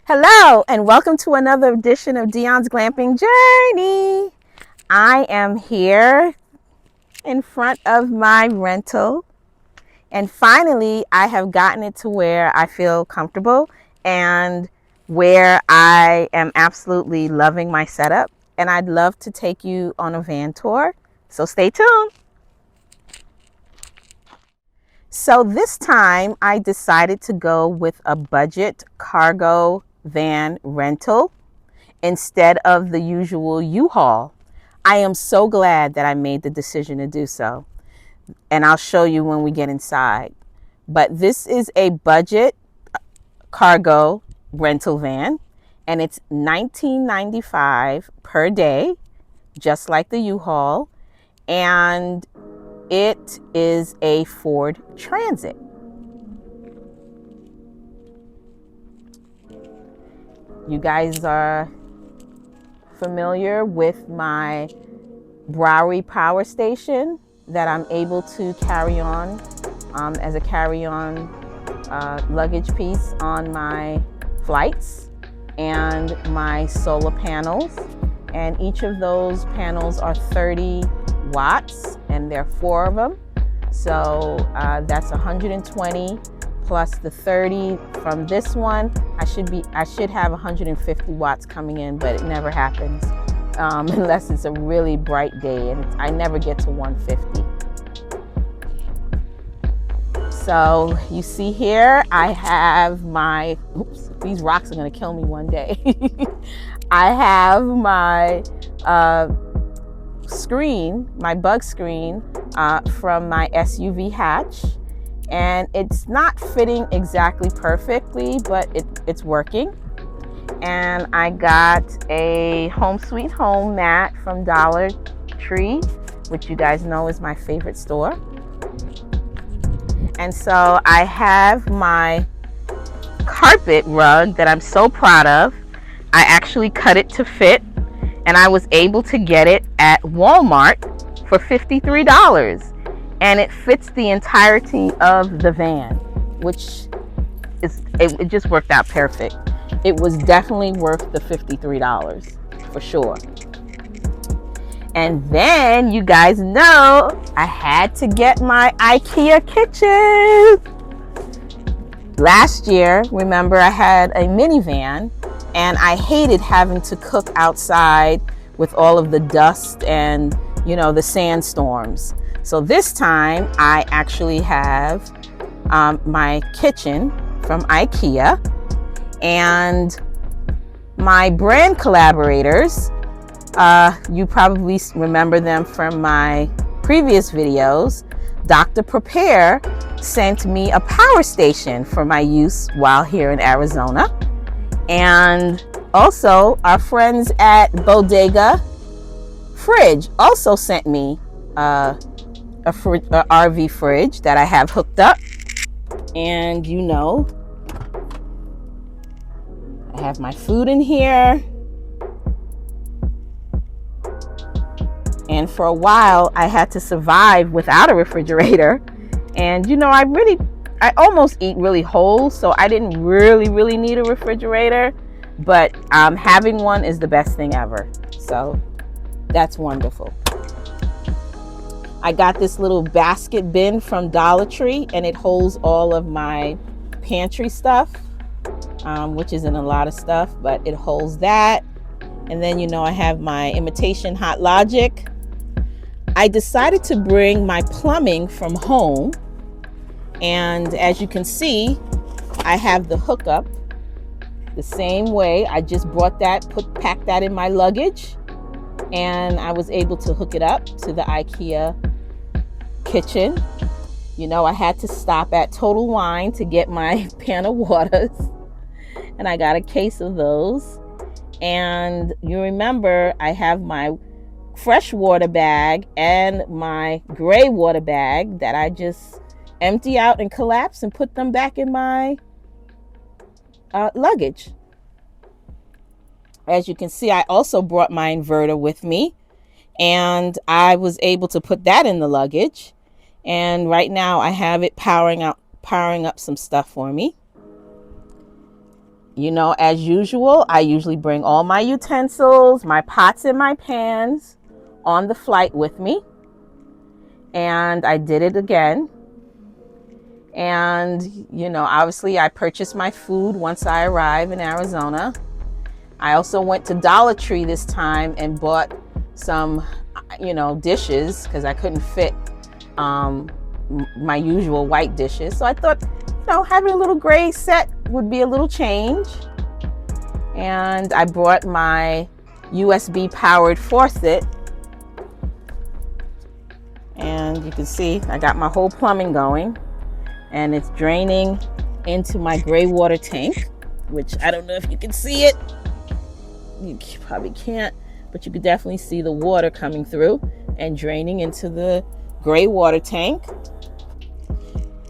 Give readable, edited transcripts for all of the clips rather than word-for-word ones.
Hello and welcome to another edition of Dionne's Glamping Journey. I am here in front of my rental and finally I have gotten it to where I feel comfortable and where I am absolutely loving my setup, and I'd love to take you on a van tour, so stay tuned. So this time I decided to go with a budget cargo van rental instead of the usual U-Haul. I am so glad that I made the decision to do so, and I'll show you when we get inside. But this is a budget cargo rental van, and it's $19.95 per day, just like the U-Haul, and it is a Ford Transit. You guys are familiar with my Bowery power station that I'm able to carry on as a carry-on luggage piece on my flights, and my solar panels, and each of those panels are 30 watts and there are 4 of them, so that's 120 plus the 30 from this one. I should have 150 watts coming in, but it never happens unless it's a really bright day, and I never get to 150. So you see here, I have my, oops, these rocks are gonna kill me one day. I have my screen, my bug screen from my SUV hatch, and it's not fitting exactly perfectly, but it's working. And I got a Home Sweet Home mat from Dollar Tree, which you guys know is my favorite store. And so I have my carpet rug that I'm so proud of. I actually cut it to fit, and I was able to get it at Walmart for $53, and it fits the entirety of the van, which is it just worked out perfect. It was definitely worth the $53 for sure. And then you guys know I had to get my IKEA kitchen. Last year, remember, I had a minivan and I hated having to cook outside with all of the dust and, you know, the sandstorms. So this time I actually have my kitchen from IKEA, and my brand collaborators, you probably remember them from my previous videos. Dr. Prepare sent me a power station for my use while here in Arizona. And also our friends at Bodegafridge also sent me a RV fridge that I have hooked up. And you know, I have my food in here. And for a while I had to survive without a refrigerator. And you know, I almost eat really whole, so I didn't really need a refrigerator, but having one is the best thing ever. So that's wonderful. I got this little basket bin from Dollar Tree, and it holds all of my pantry stuff, which isn't a lot of stuff, but it holds that. And then, you know, I have my imitation Hot Logic. I decided to bring my plumbing from home, and as you can see, I have the hookup the same way. I just brought that, packed that in my luggage, and I was able to hook it up to the IKEA kitchen. You know, I had to stop at Total Wine to get my pan of waters, and I got a case of those. And you remember, I have my fresh water bag and my gray water bag that I just empty out and collapse and put them back in my luggage. As you can see, I also brought my inverter with me, and I was able to put that in the luggage. And right now I have it powering up some stuff for me. you know, as usual, I usually bring all my utensils, my pots and my pans on the flight with me. And I did it again. And, you know, obviously I purchased my food once I arrive in Arizona. I also went to Dollar Tree this time and bought some, you know, dishes because I couldn't fit my usual white dishes. So I thought, you know, having a little gray set would be a little change. And I brought my USB powered faucet. And you can see I got my whole plumbing going. And it's draining into my gray water tank, which I don't know if you can see it. You probably can't, but you could definitely see the water coming through and draining into the gray water tank.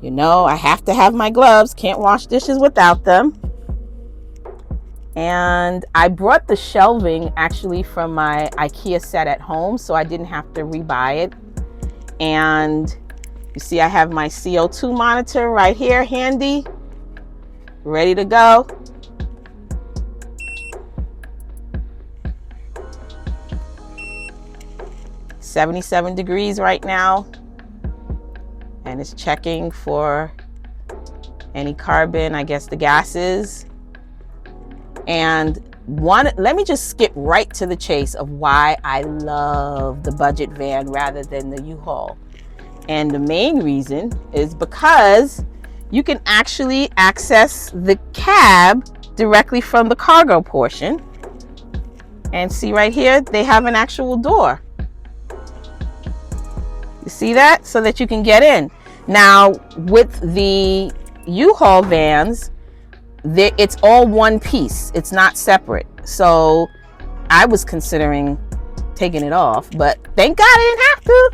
You know, I have to have my gloves. Can't wash dishes without them. And I brought the shelving actually from my IKEA set at home, so I didn't have to rebuy it. And you see I have my CO2 monitor right here handy, ready to go. $77 degrees right now, and it's checking for any carbon, I guess the gases. And let me just skip right to the chase of why I love the budget van rather than the U-Haul. And the main reason is because you can actually access the cab directly from the cargo portion. And see right here, they have an actual door. You see that? So that you can get in. Now, with the U-Haul vans, it's all one piece. It's not separate. So I was considering taking it off, but thank God I didn't have to.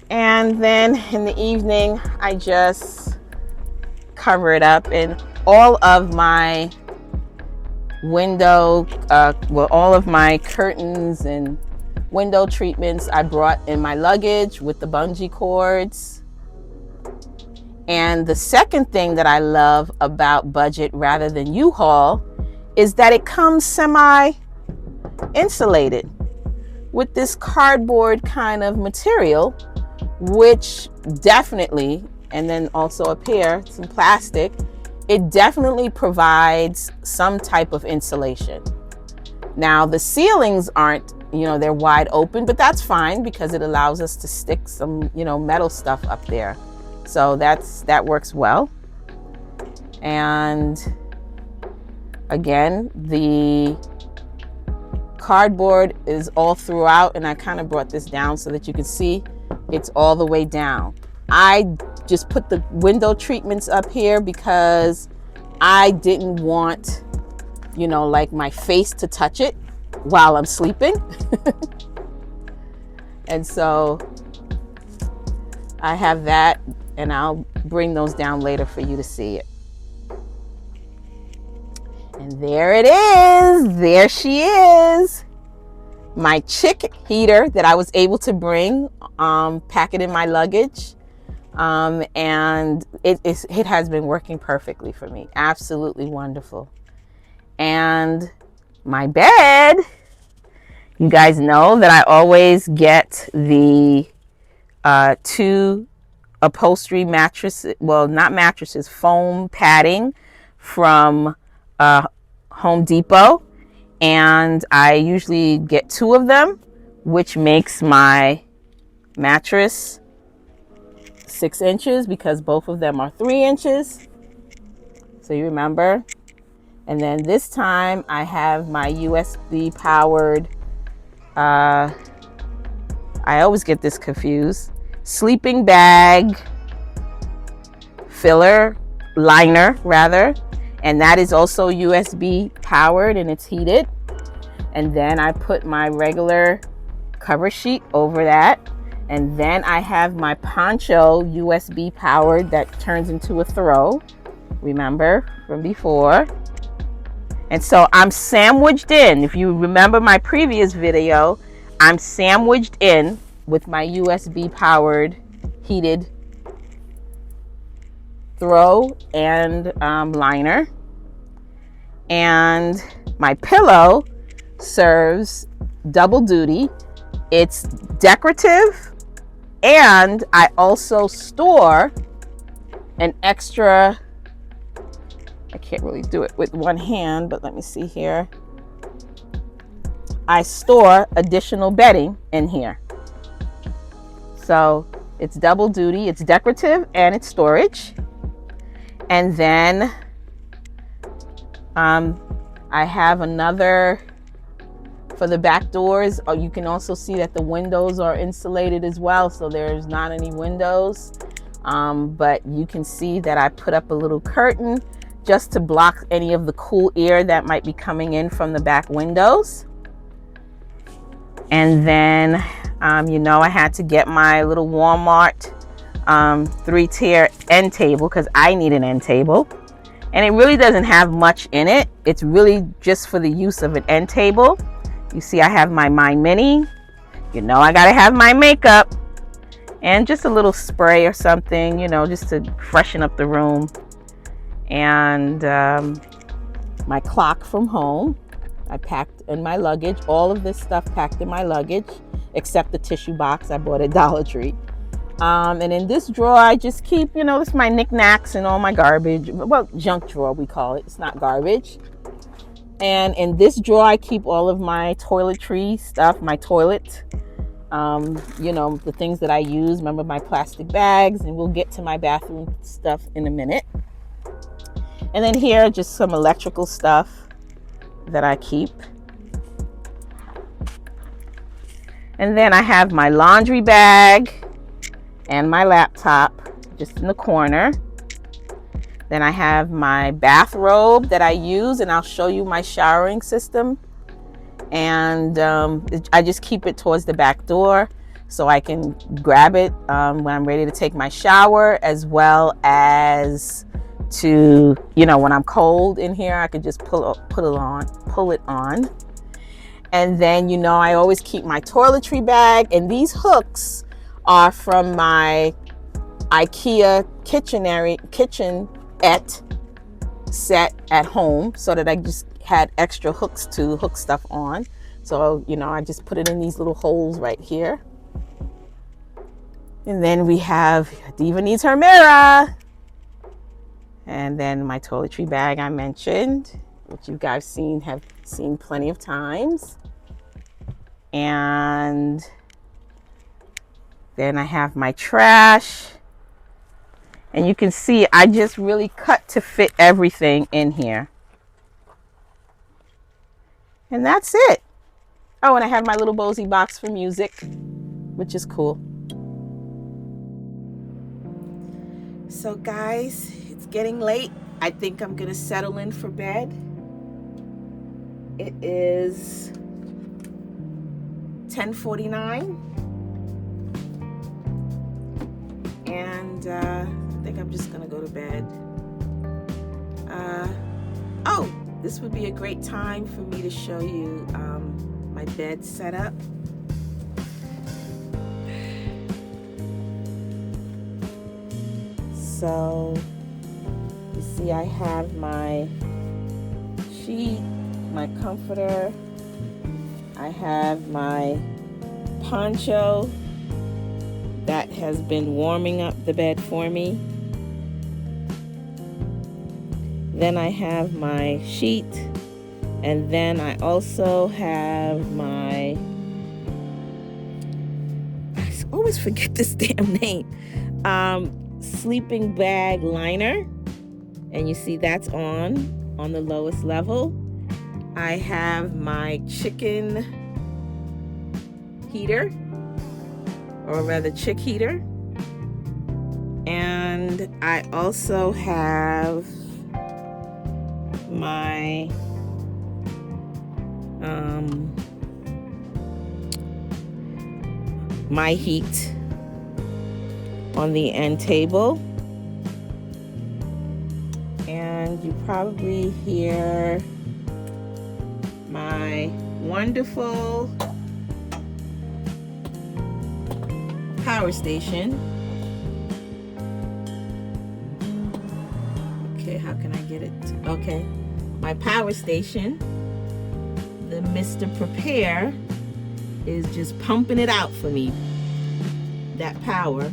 And then in the evening, I just cover it up, and all of my all of my curtains and window treatments I brought in my luggage with the bungee cords. And the second thing that I love about budget rather than U-Haul is that it comes semi-insulated with this cardboard kind of material, which definitely, and then also up here, some plastic, it definitely provides some type of insulation. Now, the ceilings aren't, you know, they're wide open, but that's fine because it allows us to stick some, you know, metal stuff up there. So that works well. And again, the cardboard is all throughout, and I kind of brought this down so that you can see it's all the way down. I just put the window treatments up here because I didn't want, you know, like my face to touch it while I'm sleeping. And so I have that, and I'll bring those down later for you to see it. And there it is. There she is. My chick heater that I was able to bring, pack it in my luggage. And it has been working perfectly for me. Absolutely wonderful. And my bed, you guys know that I always get the 2 upholstery mattresses, well, not mattresses, foam padding from Home Depot. And I usually get 2 of them, which makes my mattress 6 inches because both of them are 3 inches. So you remember. And then this time I have my USB powered, I always get this confused, sleeping bag liner rather. And that is also USB powered, and it's heated. And then I put my regular cover sheet over that. And then I have my poncho USB powered that turns into a throw. Remember from before. And so I'm sandwiched in. If you remember my previous video, I'm sandwiched in with my USB powered heated throw and liner. And my pillow serves double duty. It's decorative, and I also store an extra, I can't really do it with one hand, but let me see here. I store additional bedding in here. So it's double duty, it's decorative, and it's storage. And then I have another for the back doors. You can also see that the windows are insulated as well, so there's not any windows. But you can see that I put up a little curtain just to block any of the cool air that might be coming in from the back windows. And then, I had to get my little Walmart 3-tier end table because I need an end table. And it really doesn't have much in it. It's really just for the use of an end table. You see I have my Mini. I gotta have my makeup. And just a little spray or something, just to freshen up the room. And my clock from home. I packed in my luggage. All of this stuff packed in my luggage, except the tissue box I bought at Dollar Tree. And in this drawer, I just keep, this is my knickknacks and all my garbage. Well, junk drawer, we call it. It's not garbage. And in this drawer, I keep all of my toiletry stuff, my toilet, the things that I use. Remember my plastic bags, and we'll get to my bathroom stuff in a minute. And then here, just some electrical stuff that I keep. And then I have my laundry bag and my laptop just in the corner. Then I have my bathrobe that I use, and I'll show you my showering system. And I just keep it towards the back door so I can grab it when I'm ready to take my shower, as well as to, when I'm cold in here, I could just pull it on. And then, I always keep my toiletry bag, and these hooks are from my IKEA kitchenette set at home, so that I just had extra hooks to hook stuff on. So, I just put it in these little holes right here. And then we have Diva needs her mirror. And then my toiletry bag I mentioned, which you guys have seen plenty of times. And then I have my trash. And you can see I just really cut to fit everything in here. And that's it. Oh, and I have my little Bose box for music, which is cool. So guys, it's getting late. I think I'm gonna settle in for bed. It is 10:49. And I think I'm just gonna go to bed. This would be a great time for me to show you my bed setup. So you see I have my sheet, my comforter, I have my poncho that has been warming up the bed for me. Then I have my sheet, and then I also have my, I always forget this damn name, sleeping bag liner, and you see that's on the lowest level. I have my chicken heater, or rather chick heater, and I also have my my heat on the end table. And you probably hear my wonderful power station. Okay, how can I get it? Okay, my power station, the Mr. Prepare, is just pumping it out for me, that power,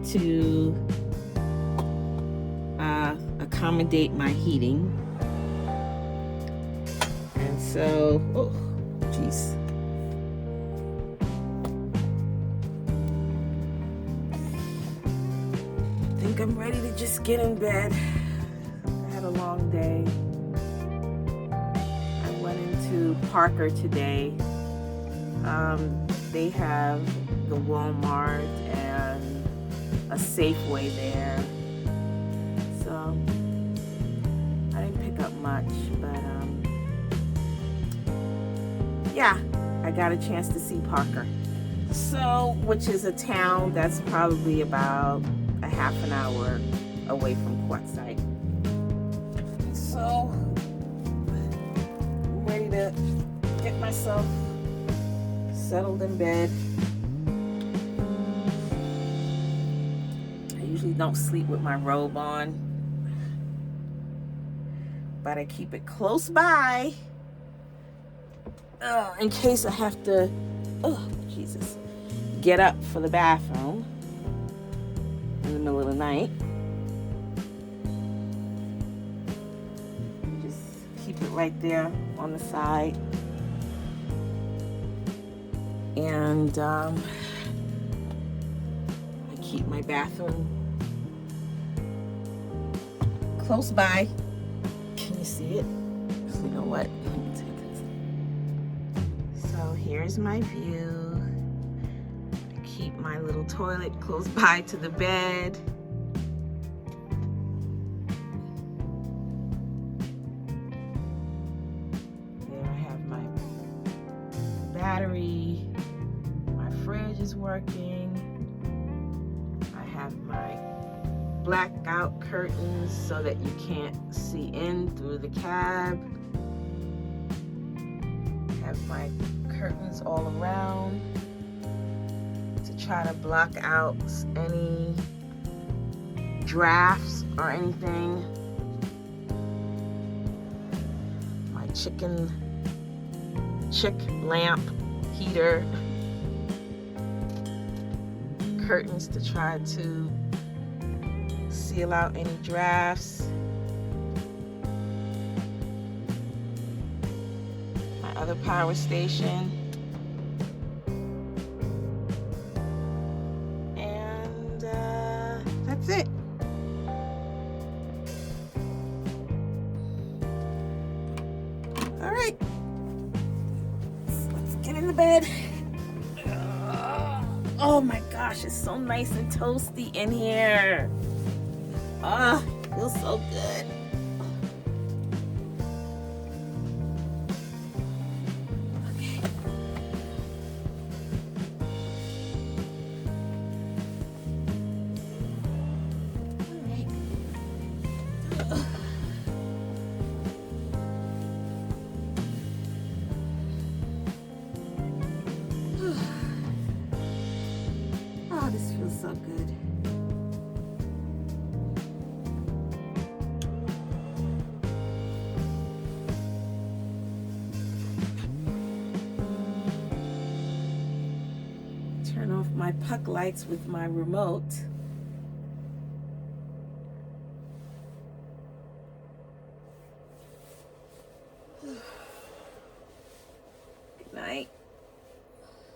to accommodate my heating. And so, oh, jeez. I think I'm ready to just get in bed. I had a long day. I went into Parker today. They have the Walmart and a Safeway there. So I didn't pick up much, but yeah, I got a chance to see Parker. So, which is a town that's probably about a half an hour away from Quartzsite. So I'm ready to get myself settled in bed. I usually don't sleep with my robe on, but I keep it close by in case I have to, oh Jesus, get up for the bathroom in the middle of the night. Just keep it right there on the side. And I keep my bathroom close by. Can you see it? You know what? Let me take it. So here's my view. I keep my little toilet close by to the bed. There I have my battery. My fridge is working. I have my blackout curtains so that you can't see in through the cab. I have my curtains all around to try to block out any drafts or anything. My chick lamp heater curtains to try to seal out any drafts. My other power station. And that's it. All right. Let's get in the bed. Oh my gosh, it's so nice and toasty in here. Ah, feels so good. Okay. All right. Oh, this feels so good. Turn off my puck lights with my remote. Good night.